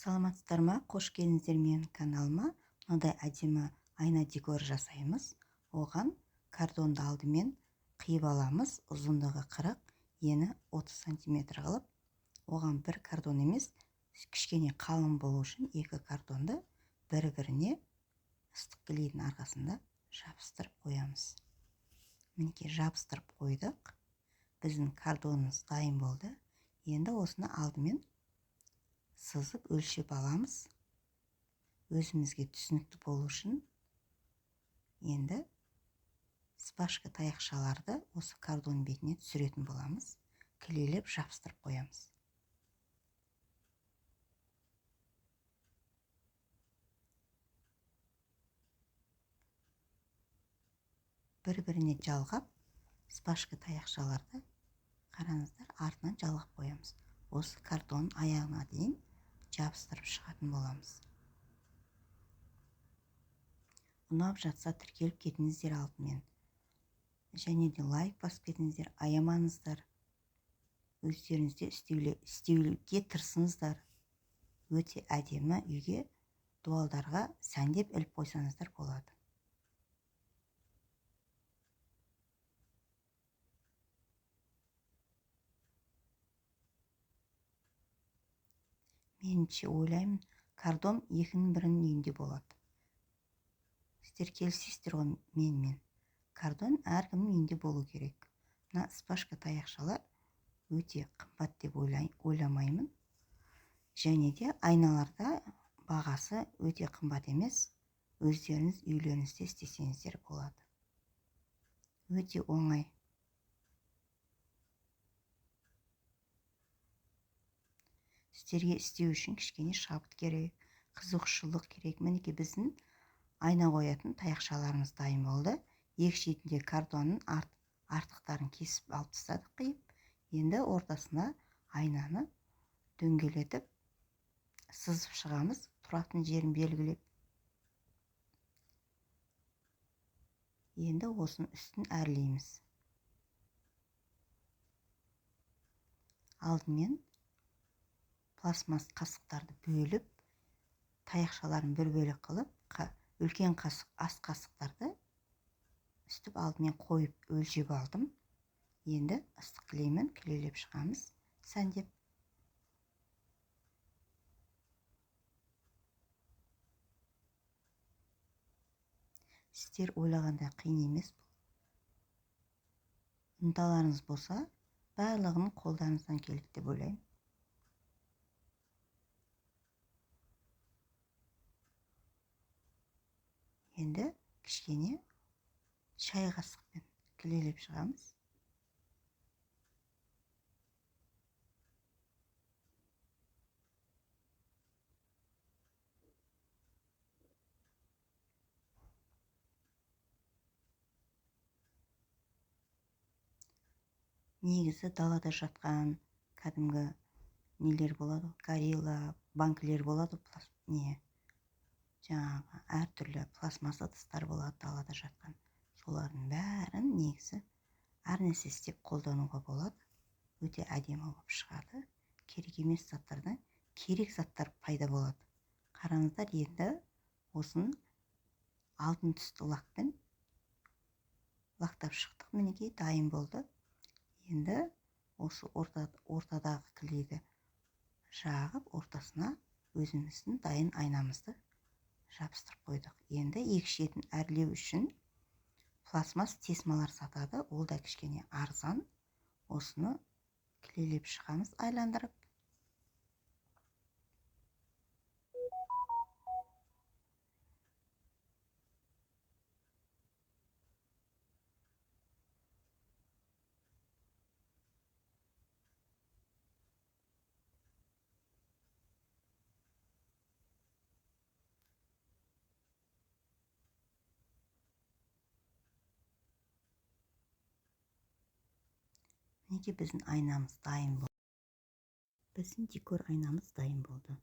Саламатсыздар ма? Қош келдіңіздер менің каналыма. Мынадай әдемі айна декор жасаймыз. Оған картонды алдымен қиып аламыз. Ұзындығы 40, ені 30 см қылып. Оған бір картон емес, кішкене қалың болу үшін екі картонды бір-біріне ыстық клейдің арқасында жабыстырып қоямыз. Мінекей жабыстырып қойдық. Біздің картонымыз дайын болды. Енді осыны алдымен сызып өлшеп аламыз. Өзімізге түсінікті болу үшін енді спашка таяқшаларды осы картон бетіне түсіретін боламыз. Клейлеп жабыстырып қоямыз. Бір-біріне жалғап, спашка таяқшаларды қараңыздар, артынан жалғап қоямыз. Осы картонын аяғына дейін жабыстырып шығатын боламыз. Ұнап жатса тіркеліп кетіңіздер алдымен. Және де лайк басып кетіңіздер, аямаңыздар. Өздеріңізде істеуге тырысыңыздар. Өте әдемі үйге дуалдарға сәндеп іліп қойсаңыздар болады. Меніңше ойлаймын, картон екінің бірінің үйінде болады. Сіздер келісесіздер ғой менімен. Картон әркімнің үйінде болу керек. Мына спашка таяқшалар өте қымбат деп ойламаймын. Және де айналарда бағасы өте қымбат емес. Өздеріңіз үйлеріңізде істесеңіздер болады. Өте оңай. Сіздерге істеу үшін кішкене шабыт керек, қызығушылық керек. Мінекей біздің айна қоятын таяқшаларымыз дайын болды. Екі шетінде картонның артықтарын кесіп алып тастадық қиып. Енді ортасына айнаны дөңгелетіп сызып шығамыз, тұратын жерін белгілеп. Енді осының үстін әрлейміз. Алдымен пластмасс қасықтарды бөліп, таяқшаларын бір бөлек қылып, үлкен қасық, ас қасықтарды үстіп алдымен қойып өлшеп алдым. Енді ыстық клеймен клейлеп шығамыз, сәндеп. Сіздер ойлағанда қиын емес бұл. Ынталарыңыз болса, барлығының қолдарыңыздан келеді деп ойлаймын. Енді кішкене шай қасықпен клейлеп шығамыз. Негізі далада жатқан кәдімгі нелер болады, горилла, банкілер болады, жаңағы әртүрлі пластмасса ыдыстар болады далада жатқан. Солардың бәрін негізі әр нәрсе істеп қолдануға болады. Өте әдемі болып шығады. Керек емес заттардан керек заттар пайда болады. Қараңыздар, енді осын алтын түсті лакпен лақтап шықтық. Мінекей дайын болды. Енді осы ортадағы клейді жағып, ортасына өзіміздің дайын айнамызды жабыстырып қойдық. Енді екі шетін әрлеу үшін пластмасс тесмалар сатады. Ол да кішкене арзан. Осыны клейлеп шығамыз, айландырып. Неге біздің айнамыз дайын болды? Біздің декор айнамыз дайын болды.